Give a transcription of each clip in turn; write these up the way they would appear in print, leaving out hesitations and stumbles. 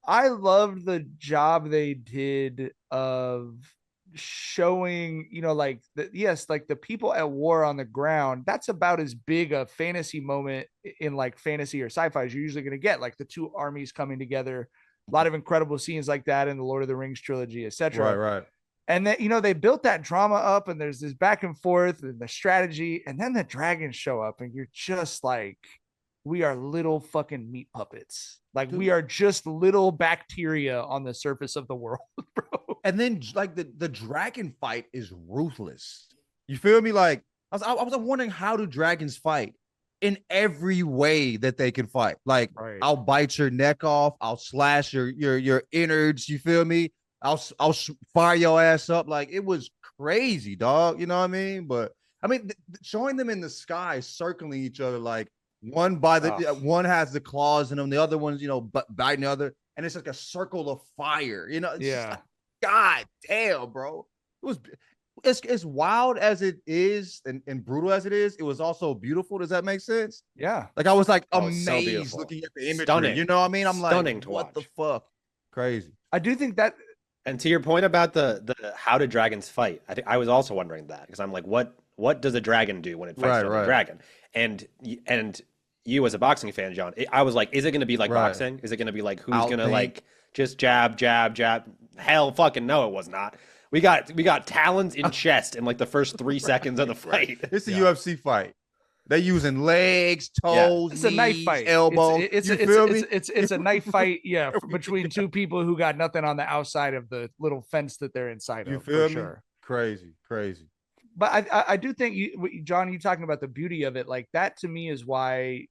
I loved the job they did of showing, like yes, like the people at war on the ground. That's about as big a fantasy moment in like fantasy or sci-fi as you're usually going to get, like the two armies coming together. A lot of incredible scenes like that in the Lord of the Rings trilogy, Right, etc. right. And then they built that drama up, and there's this back and forth and the strategy, and then the dragons show up, and you're just like, we are little fucking meat puppets. Like we Dude. are just little bacteria on the surface of the world, bro. And then like the dragon fight is ruthless. You feel me? Like I was wondering, how do dragons fight? In every way that they can fight. Like, Right. I'll bite your neck off, I'll slash your innards. You feel me? I'll fire your ass up. Like, it was crazy, dog. You know what I mean? But I mean, showing them in the sky circling each other, like one by the Oh, one has the claws in them, the other one's biting the other, and it's like a circle of fire. It's just yeah. like, God damn, bro. It was as wild as it is and brutal as it is. It was also beautiful. Does that make sense? Yeah. Like, I was like Oh, it's so amazed beautiful. looking at the imagery. You Stunning. know what I mean? I'm like, Stunning to what the watch. fuck? Crazy. I do think that And to your point about the how do dragons fight? I think I was also wondering that because I'm like, what does a dragon do when it fights Right, another right, dragon? And you as a boxing fan, John, I was like, is it going to be like right. boxing? Is it going to be like who's going to Outthink. like just jab, jab, jab? Hell, fucking no, it was not. We got talons in chest in like the first 3 seconds of the Right. fight. It's a yeah. UFC fight. They using legs, Yeah, toes, It's a knife knees, fight. elbows. You feel me? It's a knife fight, yeah, between two people who got nothing on the outside of the little fence that they're inside You of, for feel me? sure. Crazy, crazy. But I do think John, you talking about the beauty of it, like that to me is why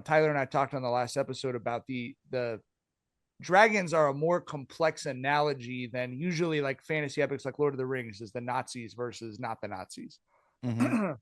Tyler and I talked on the last episode about the dragons are a more complex analogy than usually like fantasy epics like Lord of the Rings is the Nazis versus not the Nazis. Mm-hmm.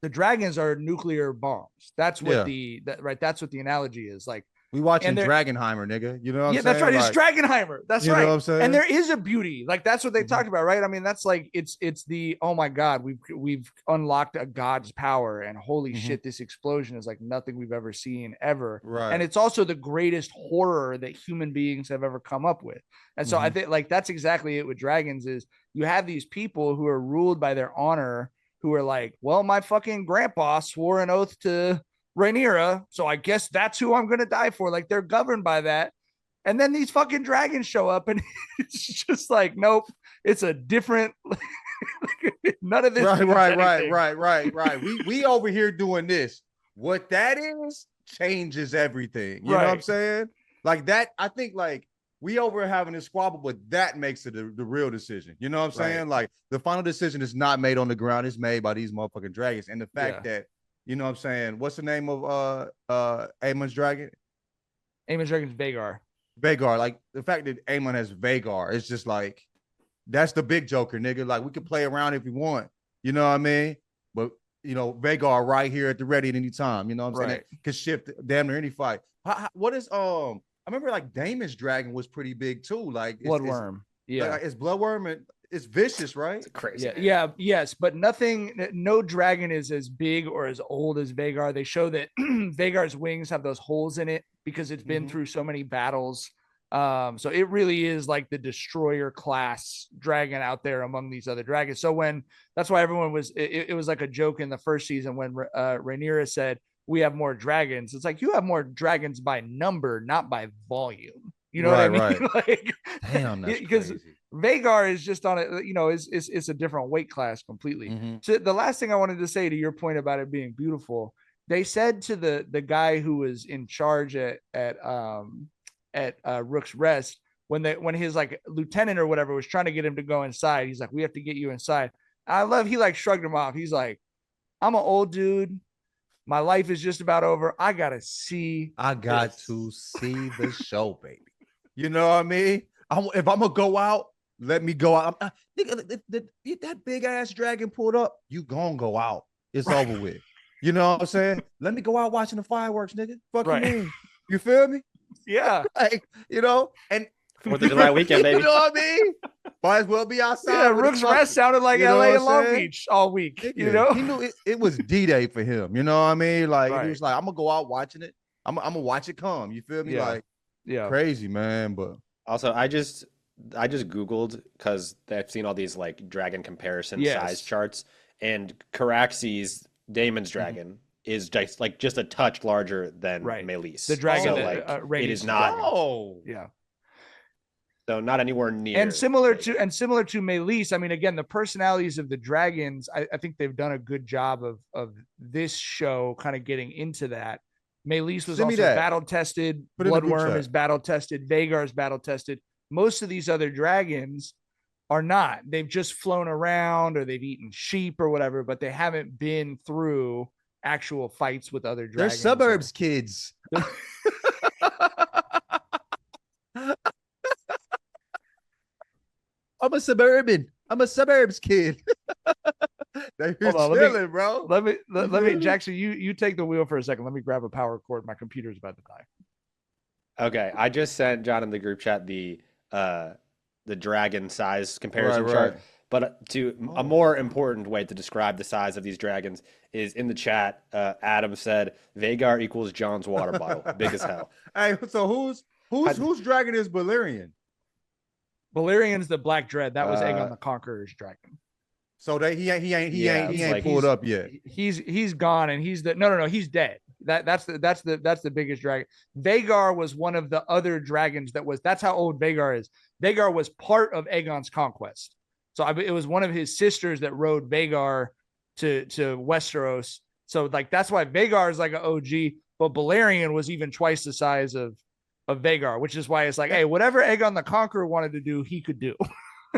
The dragons are nuclear bombs. That's what Yeah. right. That's what the analogy is like. We And watching they're Dragonheimer, nigga. You know what I'm Yeah, that's saying? right. It's Like, Dragonheimer. That's you know what right. I'm And saying? there is a beauty. Like that's what they Mm-hmm. talked about, right? I mean, that's like it's the oh my god, we've unlocked a god's power, and holy Mm-hmm. shit, this explosion is like nothing we've ever seen ever. And Right. it's also the greatest horror that human beings have ever come up with. And so I Mm-hmm. think like that's exactly it with dragons is you have these people who are ruled by their honor, who are like, well, my fucking grandpa swore an oath to Rhaenyra, so I guess that's who I'm gonna die for. Like they're governed by that, and then these fucking dragons show up, and it's just like, nope, it's a different. None of this Right, means right, right, anything. right, right, right. We over here doing this. What that is changes everything. You know what I'm Right. saying? Like that, I think like we over having this squabble, but that makes it the real decision. You know what I'm Right. saying? Like the final decision is not made on the ground, it's made by these motherfucking dragons. And the fact Yeah. that, you know what I'm saying, what's the name of Aemon's dragon? Aemon Dragon's Vagar. Vagar. Like the fact that Aemon has Vagar, it's just like that's the big joker, nigga. Like we could play around if we want. You know what I mean? But Vagar right here at the ready at any time. You know what I'm saying? Right. It could shift damn near any fight. What is I remember like Damon's dragon was pretty big too. Like Bloodworm. Yeah. it's bloodworm and it's vicious, right? it's crazy, Yeah, man. yeah, yes, but no dragon is as big or as old as Vagar. They show that Vagar's wings have those holes in it because it's been Mm-hmm. through so many battles. So it really is like the destroyer class dragon out there among these other dragons. So when that's why everyone it was like a joke in the first season when Rhaenyra said we have more dragons. It's like you have more dragons by number, not by volume. You know what I Right, mean? right. Like Damn, that's because crazy. Vagar is just on it, is a different weight class completely. Mm-hmm. So the last thing I wanted to say to your point about it being beautiful, they said to the guy who was in charge at Rook's Rest when his like lieutenant or whatever was trying to get him to go inside, he's like, we have to get you inside. I love he like shrugged him off. He's like, I'm an old dude. My life is just about over. I gotta see I got this. to see the show, baby. You know what I mean? If I'm gonna go out, let me go out. That big ass dragon pulled up, you gonna go out. It's Right. over with. You know what I'm saying? Let me go out watching the fireworks, nigga. Fuck you Right. mean? You feel me? Yeah. Like, and 4th of July weekend, you baby. know what I mean? Might as well be outside. Yeah. with Rook's the Rest fucking, sounded like you know LA what and I'm Long saying? Beach all week, Nigga, he knew it was D-Day for him. You know what I mean? Like, and he Right. was like, I'm gonna go out watching it. I'm gonna watch it come. You feel me? Yeah. Like, Yeah. Crazy, man. But Also, I just Googled because I've seen all these like dragon comparison size Yes. charts, and Caraxes, Daemon's Mhm. dragon, is just a touch larger than Right. The Melis. dragon So Oh. like it is Rhaenys' not dragon. Oh, Yeah. so not anywhere near. And similar to Melis, I mean, again, the personalities of the dragons, I think they've done a good job of this show kind of getting into that. Melis was send me also that. battle tested. Put it in the group Bloodworm chat. is battle tested. Vhagar is battle tested. Most of these other dragons are not. They've just flown around or they've eaten sheep or whatever, but they haven't been through actual fights with other They're dragons. suburbs kids. I'm a suburbs kid. They're Hold on, chilling, bro. let me Jackson, you take the wheel for a second. Let me grab a power cord. My computer's about to die. Okay, I just sent John in the group chat the dragon size comparison Right, chart. right. But a more important way to describe the size of these dragons is in the chat. Adam said Vhagar equals John's water bottle, big as hell. Hey, so whose dragon is Balerion? Balerian's the Black Dread. That was Aegon Uh, the Conqueror's dragon. So he ain't Yeah, it's like pulled up yet. He's gone, and he's the no, he's dead. That's the biggest dragon. Vhagar was one of the other dragons that's how old Vhagar is. Vhagar was part of Aegon's conquest. So it was one of his sisters that rode Vhagar to Westeros. So like that's why Vhagar is like an OG, but Balerion was even twice the size of Vhagar, which is why it's like, hey, whatever Aegon the Conqueror wanted to do, he could do.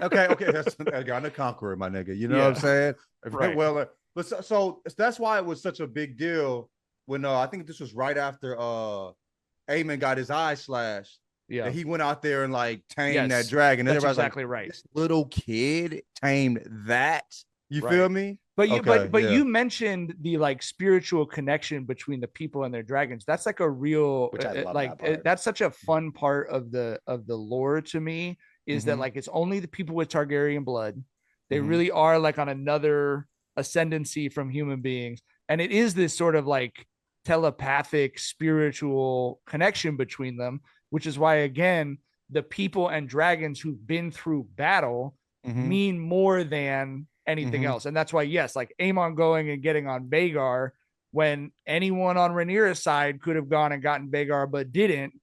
Okay, that's Aegon the Conqueror, my nigga. You know Yeah. what I'm saying? Right. Well, but so that's why it was such a big deal when I think this was right after Aemon got his eye slashed. Yeah, That he went out there and like tamed Yes, that dragon. And that's everybody's exactly like, right. this little kid tamed that. You Right. feel me? But you Okay, but yeah. you mentioned the like spiritual connection between the people and their dragons. That's like a real Which I love like that part. that's such a fun part of the lore to me is that Mhm. like it's only the people with Targaryen blood. They Mhm. really are like on another ascendancy from human beings. And it is this sort of like telepathic spiritual connection between them, which is why again the people and dragons who've been through battle Mhm. mean more than anything Mhm. else. And that's why, yes, like Aemon going and getting on Vhagar when anyone on Rhaenyra's side could have gone and gotten Vhagar but didn't.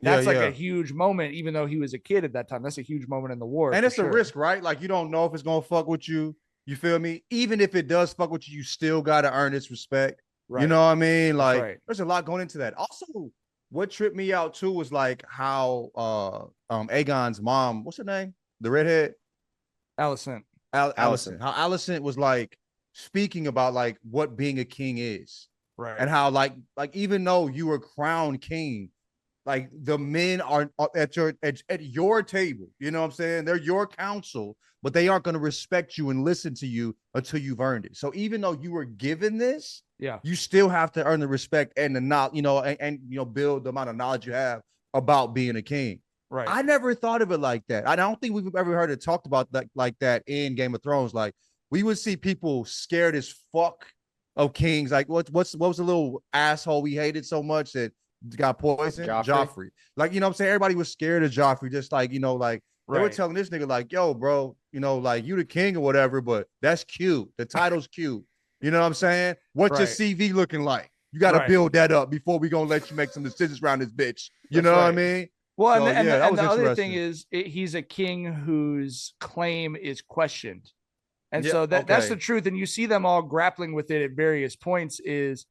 That's Yeah, like yeah. a huge moment, even though he was a kid at that time. That's a huge moment in the war. And for it's sure. a risk, right? Like you don't know if it's gonna fuck with you. You feel me? Even if it does fuck with you, you still gotta earn its respect. Right. You know what I mean? That's Like right. there's a lot going into that. Also, what tripped me out too was like how Aegon's mom, what's her name? The redhead? Alicent. Alicent. How Alicent was like speaking about like what being a king is. Right. And how like even though you were crowned king, like the men are at your table. You know what I'm saying? They're your counsel, but they aren't going to respect you and listen to you until you've earned it. So even though you were given this, Yeah. you still have to earn the respect and the knowledge, and build the amount of knowledge you have about being a king. Right. I never thought of it like that. I don't think we've ever heard it talked about that like that in Game of Thrones. Like we would see people scared as fuck of kings. Like what was the little asshole we hated so much that got poisoned? Joffrey. Like, you know what I'm saying? Everybody was scared of Joffrey, just like, like they were Right. telling this nigga, like, yo, bro, like you the king or whatever, but that's cute. The title's cute. You know what I'm saying? What's your Right. CV looking like? You got to Right. build that up before we gonna let you make some decisions around this bitch. You That's know what I right. mean? Well, So, and yeah, that and was the other thing interesting. is he's a king whose claim is questioned. And Yeah, so that's okay. the truth. And you see them all grappling with it at various points is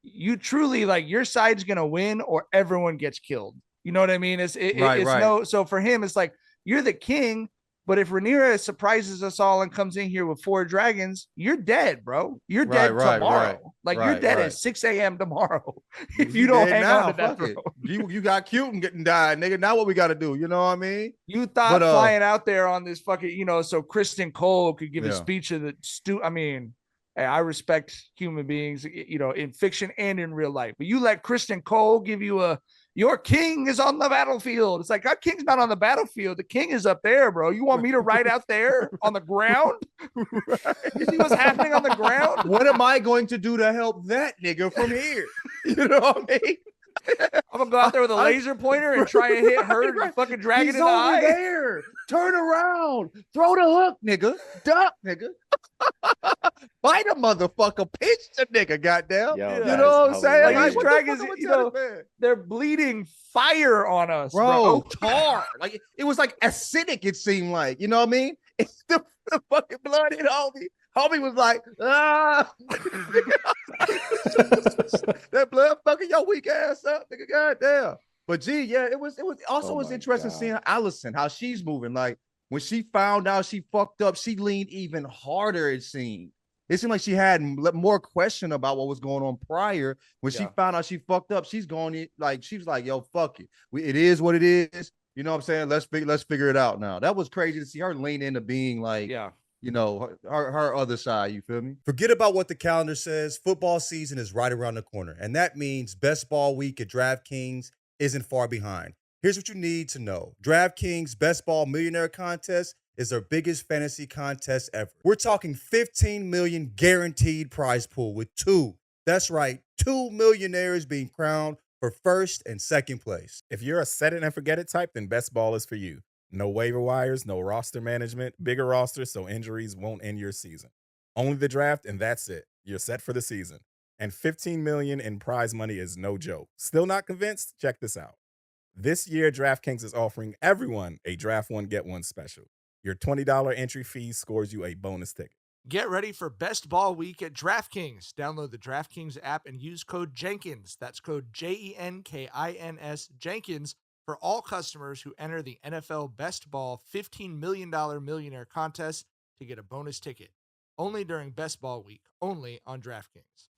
you truly like your side's going to win or everyone gets killed. You know what I mean? It's Right. no, so for him, it's like, you're the king, but if Rhaenyra surprises us all and comes in here with 4 dragons, you're dead, bro. You're Right, dead right, tomorrow. right, Like you're right, dead right. at 6 a.m. tomorrow. If you don't dead hang now, on to that fuck it. throne. You got cute and getting died, nigga. Now what we got to do? You know what I mean? You thought But, flying out there on this fucking, so Kristen Cole could give a Yeah. speech of the I mean, hey, I respect human beings, in fiction and in real life. But you let Kristen Cole give you your king is on the battlefield. It's like, our king's not on the battlefield. The king is up there, bro. You want me to ride out there on the ground? You see what's happening on the ground? What am I going to do to help that nigga from here? You know what I mean? I'm gonna go out there with a laser pointer and try and hit her Right. fucking dragon He's in the over eye. there. Turn around. Throw the hook, nigga. Duck, nigga. Fight a motherfucker. Pinch the nigga, goddamn. Yo, You that know is what I'm saying? Like, hilarious. these what the dragons, fuck am I you telling know, this man? They're bleeding fire on us, Bro, bro. tar. Like it was like acidic, it seemed like. You know what I mean? It's the fucking blood in homie. Homie was like, ah. That blood fucking your weak ass up, nigga. Goddamn. But gee, yeah, it was also Oh was my interesting God. seeing Allison, how she's moving. Like when she found out she fucked up, she leaned even harder, it seemed. It seemed like she had more question about what was going on prior. When she Yeah. found out she fucked up, she's going like she was like, "Yo, fuck it. It is what it is." You know what I'm saying? Let's figure it out now. That was crazy to see her lean into being like, Yeah. you know, her other side. You feel me? Forget about what the calendar says. Football season is right around the corner, and that means Best Ball Week at DraftKings isn't far behind. Here's what you need to know. DraftKings Best Ball Millionaire Contest is their biggest fantasy contest ever. We're talking 15 million guaranteed prize pool with two. That's right, 2 millionaires being crowned for first and second place. If you're a set it and forget it type, then Best Ball is for you. No waiver wires, no roster management, bigger roster so injuries won't end your season. Only the draft, and that's it. You're set for the season. And $15 million in prize money is no joke. Still not convinced? Check this out. This year, DraftKings is offering everyone a Draft One, Get One special. Your $20 entry fee scores you a bonus ticket. Get ready for Best Ball Week at DraftKings. Download the DraftKings app and use code Jenkins. That's code JENKINS Jenkins for all customers who enter the NFL Best Ball $15 million millionaire contest to get a bonus ticket. Only during Best Ball Week. Only on DraftKings.